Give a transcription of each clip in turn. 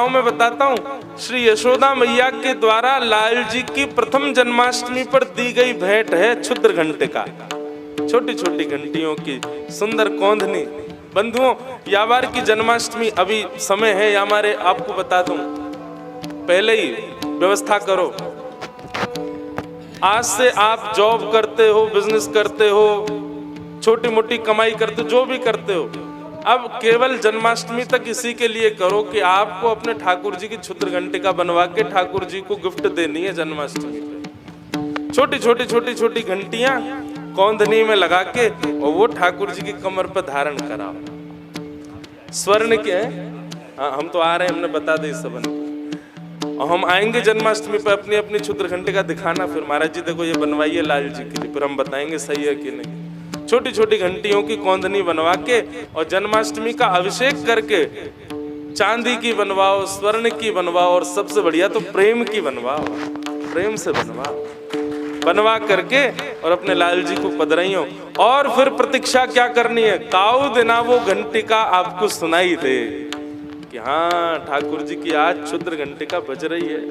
भाव में बताता हूँ। श्री यशोदा मैया के द्वारा लाल जी की प्रथम जन्माष्टमी पर दी गई भेंट है क्षुद्र घंटिका, छोटी छोटी घंटियों की सुंदर कौंधनी। बंधुओं, यावार की जन्माष्टमी अभी समय है हमारे, आपको बता दूं, पहले ही व्यवस्था करो। आज से आप जॉब करते हो, बिजनेस करते हो, छोटी मोटी कमाई करते हो, जो भी करते हो, अब केवल जन्माष्टमी तक इसी के लिए करो कि आपको अपने ठाकुर जी की क्षुद्र घंटिका बनवा के ठाकुर जी को गिफ्ट देनी है जन्माष्टमी पे। छोटी छोटी छोटी छोटी घंटियां कौंधनी में लगा के और वो ठाकुर जी की कमर पर धारण कराओ। स्वर्ण के हाँ, हम तो आ रहे हैं, हमने बता दी सबन, और हम आएंगे जन्माष्टमी पे अपनी अपनी क्षुद्र घंटिका दिखाना। फिर महाराज जी देखो ये बनवाइए लाल जी के लिए, फिर हम बताएंगे सही है कि नहीं। छोटी छोटी घंटियों की कौंधनी बनवा के और जन्माष्टमी का अभिषेक करके चांदी की बनवाओ, स्वर्ण की बनवाओ, और सबसे बढ़िया तो प्रेम की बनवाओ, प्रेम से बनवाओ। बनवा करके और अपने लाल जी को पधराइयो। और फिर प्रतीक्षा क्या करनी है, काऊ दिना वो घंटिका आपको सुनाई दे कि हाँ ठाकुर जी की आज क्षुद्र घंटिका बज रही है,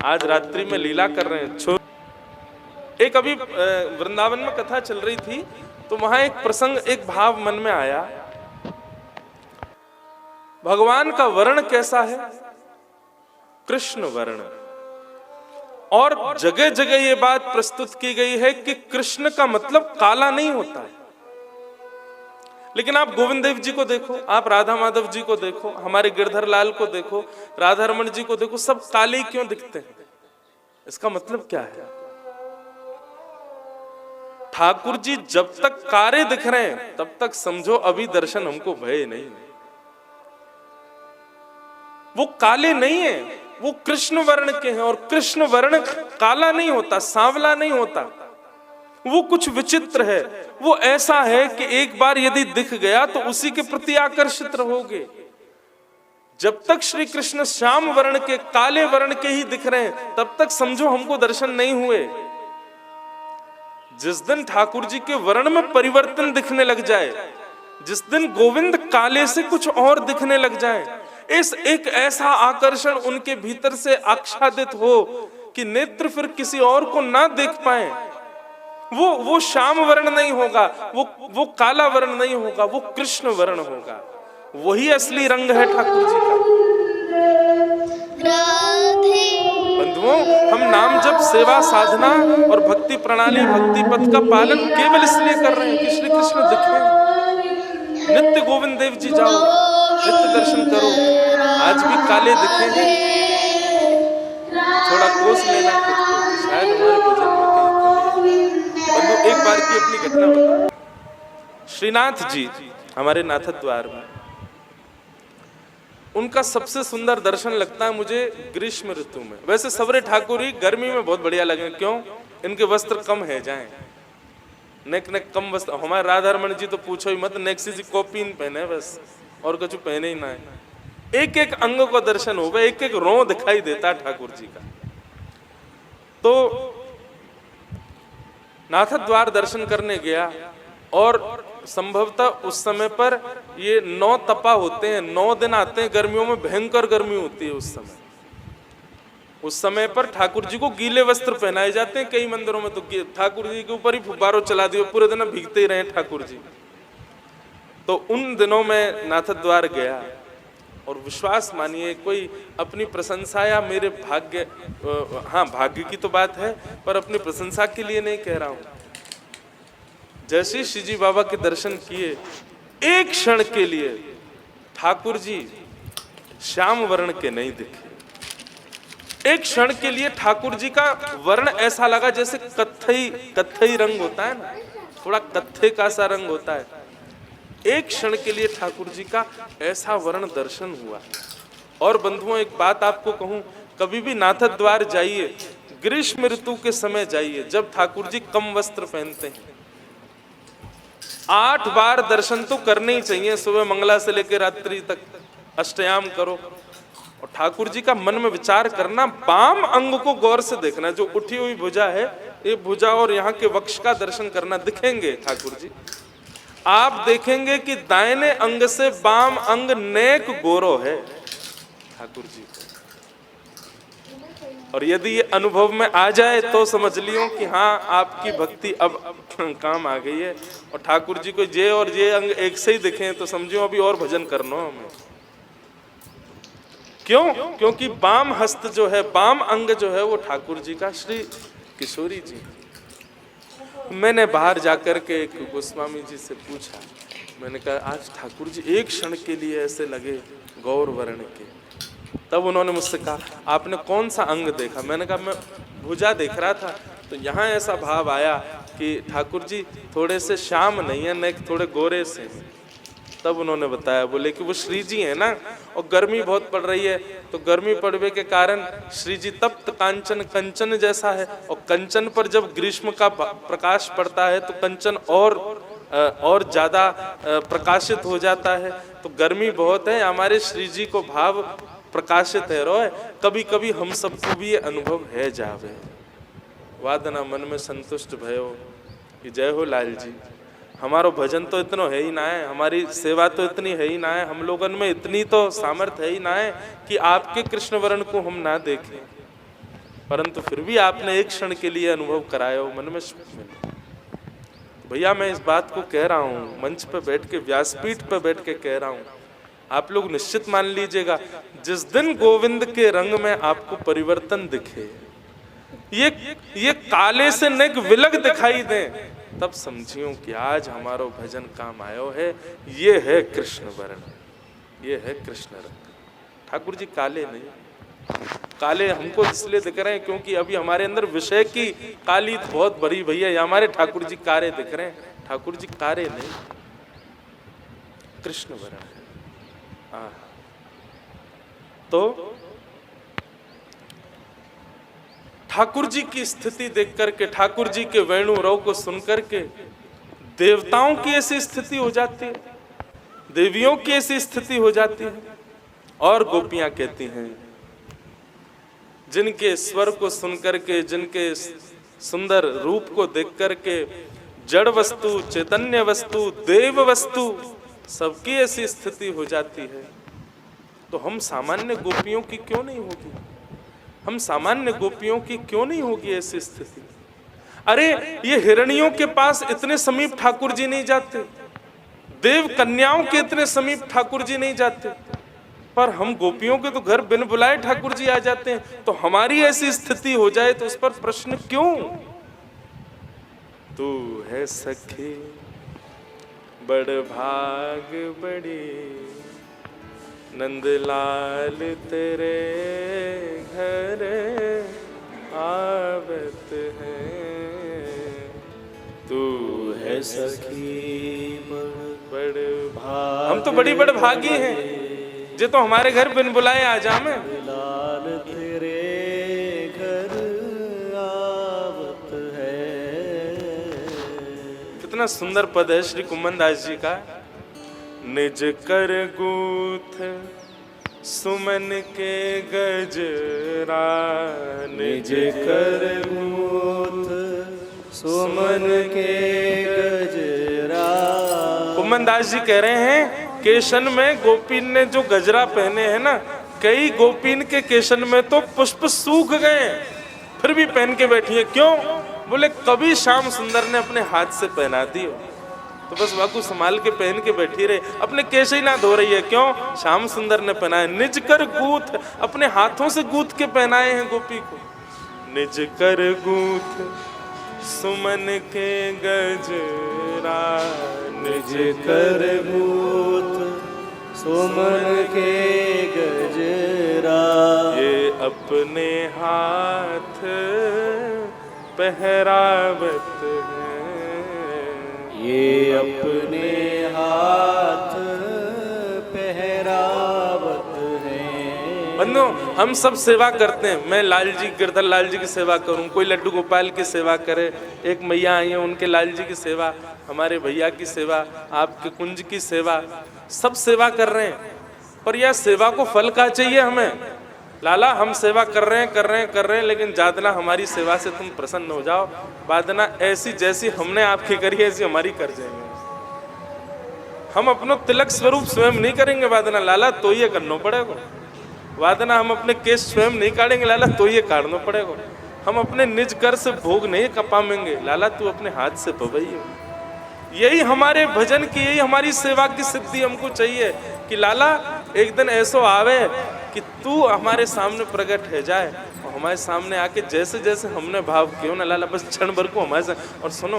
आज रात्रि में लीला कर रहे हैं। एक अभी वृंदावन में कथा चल रही थी, तो वहां एक प्रसंग, एक भाव मन में आया। भगवान का वर्ण कैसा है? कृष्ण वर्ण। और जगह जगह ये बात प्रस्तुत की गई है कि कृष्ण का मतलब काला नहीं होता है। लेकिन आप गोविंद देव जी को देखो, आप राधा माधव जी को देखो, हमारे गिरधर लाल को देखो, राधा रमन जी को देखो, सब काले क्यों दिखते हैं? इसका मतलब क्या है? ठाकुर जी जब तक कारे दिख रहे हैं तब तक समझो अभी दर्शन हमको भय नहीं है। वो काले नहीं है, वो कृष्ण वर्ण के हैं। और कृष्ण वर्ण काला नहीं होता, सांवला नहीं होता, वो कुछ विचित्र है। वो ऐसा है कि एक बार यदि दिख गया तो उसी के प्रति आकर्षित रहोगे। जब तक श्री कृष्ण श्याम वर्ण के, काले वर्ण के ही दिख रहे हैं तब तक समझो हमको दर्शन नहीं हुए। जिस दिन ठाकुर जी के वर्ण में परिवर्तन दिखने लग जाए, जिस दिन गोविंद काले से कुछ और दिखने लग जाए, इस एक ऐसा आकर्षण उनके भीतर से आच्छादित हो कि नेत्र फिर किसी और को ना देख पाए, वो श्याम वर्ण नहीं होगा, वो काला वर्ण नहीं होगा, वो कृष्ण वर्ण होगा। वही असली रंग है ठाकुर जी का। बंधुओं, हम नाम जप, सेवा, साधना और भक्ति प्रणाली, भक्ति पथ का पालन केवल इसलिए कर रहे हैं कि श्री कृष्ण दिखे। नित्य गोविंद देव जी जाओ, नित्य दर्शन करो। आज भी काले दिखे हैं, थोड़ा कोस लेना खुद को, शायद हमारे भजन में कहीं कमी है। बंधु, एक बार की अपनी घटना बता। श्रीनाथ जी हमारे नाथद्वार द्वार में, उनका सबसे सुंदर दर्शन लगता है मुझे ग्रीष्म ऋतु में। वैसे सवरे ठाकुर ही गर्मी में बहुत बढ़िया लगे, क्यों? इनके वस्त्र कम है जाएं, नेक नेक कम वस्त्र। हमारे राधा रमन जी तो पूछो ही मत, नेक्सी जी कॉपीन पहने बस, और कुछ पहने ही ना है। एक एक अंग को दर्शन हो गए, एक एक रो दिखाई देता ठाकुर जी का। तो नाथद्वार दर्शन करने गया, और संभवतः उस समय पर ये 9 तपा होते हैं, 9 दिन आते हैं गर्मियों में, भयंकर गर्मी होती है उस समय। उस समय पर ठाकुर जी को गीले वस्त्र पहनाए जाते हैं। कई मंदिरों में तो ठाकुर जी के ऊपर ही फुब्बारों चला दिए, पूरे दिन भीगते ही रहे ठाकुर जी। तो उन दिनों में नाथद्वार गया, और विश्वास मानिए, कोई अपनी प्रशंसा या मेरे भाग्य, हाँ भाग्य की तो बात है, पर अपनी प्रशंसा के लिए नहीं कह रहा हूं। जैसे श्री जी बाबा के दर्शन किए, एक क्षण के लिए ठाकुर जी श्याम वर्ण के नहीं दिखे। एक क्षण के लिए ठाकुर जी का वर्ण ऐसा लगा जैसे कत्थई रंग होता है ना, थोड़ा कत्थे का सा रंग होता है। एक क्षण के लिए ठाकुर जी का ऐसा वर्ण दर्शन हुआ। और बंधुओं, एक बात आपको कहूं, कभी भी नाथद्वार जाइए, ग्रीष्म ऋतु के समय जाइए, जब ठाकुर जी कम वस्त्र पहनते हैं। 8 बार दर्शन तो करने ही चाहिए, सुबह मंगला से लेकर रात्रि तक अष्टयाम करो। और ठाकुर जी का मन में विचार करना, बाम अंग को गौर से देखना, जो उठी हुई भुजा है, ये भुजा और यहाँ के वक्ष का दर्शन करना। दिखेंगे ठाकुर जी, आप देखेंगे कि दाहिने अंग से बाम अंग नेक गोरो है, ठाकुर जी को। और यदि ये अनुभव में आ जाए तो समझ लियो कि हाँ, आपकी भक्ति अब काम आ गई है। और ठाकुर जी को ये और ये अंग एक से ही दिखे तो समझो अभी और भजन करना हमें। क्यों? क्योंकि वाम हस्त जो है, वाम अंग जो है, वो ठाकुर जी का श्री किशोरी जी। मैंने बाहर जाकर के एक गोस्वामी जी से पूछा, मैंने कहा आज ठाकुर जी एक क्षण के लिए ऐसे लगे गौर वर्ण के। तब उन्होंने मुझसे कहा आपने कौन सा अंग देखा? मैंने कहा मैं भुजा देख रहा था, तो यहाँ ऐसा भाव आया कि ठाकुर जी थोड़े से श्याम नहीं है, न थोड़े गोरे से। तब उन्होंने बताया, बोले कि वो श्री जी है ना, और गर्मी बहुत पड़ रही है, तो गर्मी पड़ने के कारण श्री जी तप्त कांचन, कंचन जैसा है। और कंचन पर जब ग्रीष्म का प्रकाश पड़ता है तो कंचन और ज्यादा प्रकाशित हो जाता है। तो गर्मी बहुत है, हमारे श्री जी को भाव प्रकाशित है रोय। कभी कभी हम सबको भी ये अनुभव है जावे। वादना मन में संतुष्ट भयो कि जय हो लाल जी। हमारो भजन तो इतना है ही ना है, हमारी सेवा तो इतनी है ही ना है, हम लोगन में इतनी तो सामर्थ्य है ही ना है कि आपके कृष्ण वर्ण को हम ना देखें। परंतु फिर भी आपने एक क्षण के लिए अनुभव कराया हो, मन में सुख मिला। भैया मैं इस बात को कह रहा हूँ, मंच पे बैठ के, व्यासपीठ पे बैठ के कह रहा हूँ, आप लोग निश्चित मान लीजिएगा, जिस दिन गोविंद के रंग में आपको परिवर्तन दिखे, ये काले से नेक विलग दिखाई दे, तब समझियो कि आज हमारो भजन काम आयो है। ये है कृष्ण वर्ण, ये है कृष्ण रंग। ठाकुर जी काले नहीं, काले हमको इसलिए दिख रहे हैं क्योंकि अभी हमारे अंदर विषय की काली बहुत बड़ी भैया, हमारे ठाकुर जी कारे दिख रहे हैं। ठाकुर जी कारे नहीं, कृष्ण वर्ण है। तो ठाकुर जी की स्थिति देख करके, ठाकुर जी के वेणु रव को सुन करके देवताओं की ऐसी स्थिति हो जाती है, देवियों की ऐसी स्थिति हो जाती है। और गोपियां कहती हैं, जिनके स्वर को सुन करके, जिनके सुंदर रूप को देख करके जड़ वस्तु, चैतन्य वस्तु, देव वस्तु सबकी ऐसी स्थिति हो जाती है, तो हम सामान्य गोपियों की क्यों नहीं होगी? हम सामान्य गोपियों की क्यों नहीं होगी ऐसी स्थिति? अरे ये हिरणियों के पास इतने समीप ठाकुर जी नहीं जाते, देव कन्याओं के इतने समीप ठाकुर जी नहीं जाते, पर हम गोपियों के तो घर बिन बुलाए ठाकुर जी आ जाते हैं। तो हमारी ऐसी स्थिति हो जाए तो उस पर प्रश्न क्यों? तू है सखी बड़ भाग बड़ी, नंदलाल तेरे घर आवत है। तू है सखी बड़ भाग, हम तो बड़ी बड़ भागी हैं, जे तो हमारे घर बिन बुलाए आ जामे। लाल तेरे घर आवत है। कितना सुंदर पद है श्री कुम्मन दास जी का। निज कर गूथ सुमन के गजरा, निज कर गूथ सुमन के गजरा। कुम्मन दास जी कह रहे हैं, केशन में गोपीन ने जो गजरा पहने हैं ना, कई गोपीन के केशन में तो पुष्प सूख गए, फिर भी पहन के बैठी है। क्यों? बोले कभी श्याम सुंदर ने अपने हाथ से पहना दी हो, तो बस वाकू संभाल के पहन के बैठी रहे, अपने केश ही ना धो रही है। क्यों? श्याम सुंदर ने पहनाए। निज कर गूथ, अपने हाथों से गूथ के पहनाए हैं गोपी को। निज कर गूथ सुमन के गजरा, निज कर गूथ सुमन के गजरा। ये अपने हाथ पहरावत है, ये अपने हाथ पहरावत है। बंधु हम सब सेवा करते हैं, मैं लाल जी, गिरधर लाल जी की सेवा करूं, कोई लड्डू गोपाल की सेवा करे, एक मैया आई है उनके लाल जी की सेवा, हमारे भैया की सेवा, आपके कुंज की सेवा, सब सेवा कर रहे हैं। पर यह सेवा को फल का चाहिए हमें? लाला हम सेवा कर रहे हैं, लेकिन जादना हमारी सेवा से तुम प्रसन्न हो जाओ। वादना ऐसी जैसी हमने आपकी करी ऐसी हमारी कर जाएंगे। हम अपनो तिलक स्वरूप स्वयं नहीं करेंगे वादना, लाला तो ये करना पड़ेगा। वादना हम अपने केस स्वयं नहीं काटेंगे लाला, तो ये काटना पड़ेगा। हम अपने निज कर से भोग नहीं कपामेंगे लाला, तू अपने हाथ से पवैया। यही हमारे भजन की, यही हमारी सेवा की सिद्धि हमको चाहिए कि लाला एक दिन ऐसो आवे कि तू हमारे सामने प्रकट है जाए और हमारे सामने आके जैसे जैसे हमने भाव किया ना लाला, बस क्षण भर को हमारे साथ। और सुनो,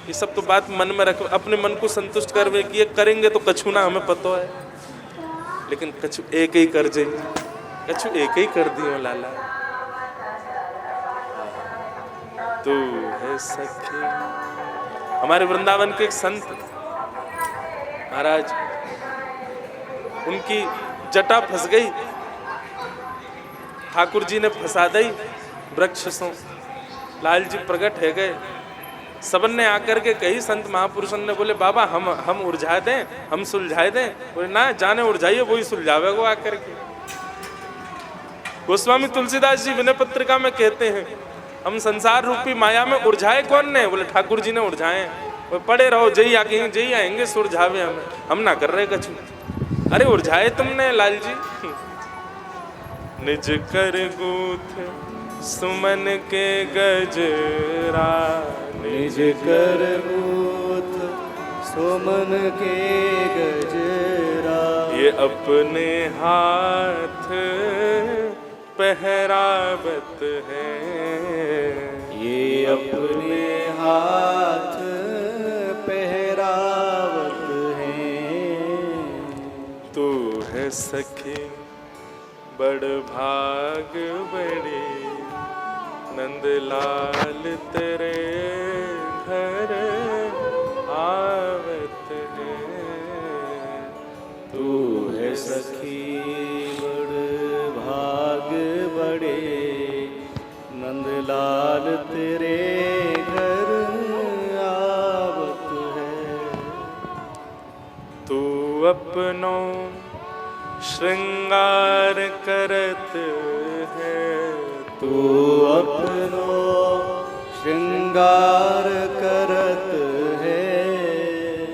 ये सब तो बात मन में रख, अपने मन को संतुष्ट करवे कि ये करेंगे तो कछु ना हमें पता है, लेकिन कछु एक ही कर जाए, कछु एक ही कर दियो लाला। तू है सखी। हमारे वृंदावन के एक संत महाराज, उनकी जटा फंस गई, ठाकुर जी ने फंसा दी वृक्ष सो। लाल जी प्रकट है गए, सबन ने आकर के कही, संत महापुरुषन ने बोले बाबा हम उलझा दें, हम सुलझाए दें। बोले ना, जाने उलझाइए, वही सुलझावेगा आकर के। गोस्वामी तुलसीदास जी विनय पत्रिका में कहते हैं, हम संसार रूपी माया में उलझाए कौन ने? बोले ठाकुर जी ने उलझाए। वो पड़े रहो, जई आएंगे सुलझावे हमें, हम ना कर रहे कछु। अरे उलझाए तुमने लाल जी। निज कर गूथ सुमन के गजरा, निज कर गूथ सुमन के गजरा, ये अपने हाथ पहरावत है, ये अपने हाथ पहरावत है। तू है सखी बड़ भाग बड़ी, नंदलाल तेरे घर आवत है। तू है सखी बड़ भाग बड़े, नंदलाल तेरे घर आवत है। तू अपनो श्रृंगार करत है, तू अपनो श्रृंगार करत है,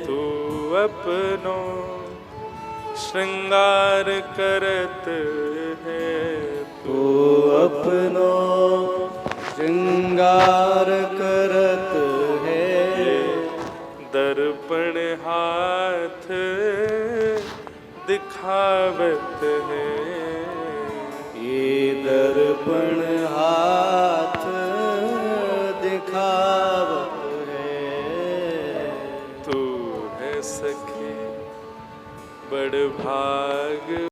तू अपनो श्रृंगार करत है, तू अपनो श्रृंगार करत है। दर्पण हाथ दिखावत है, ये दर्पण हाथ दिखावत है। तू है सखी बड़ भाग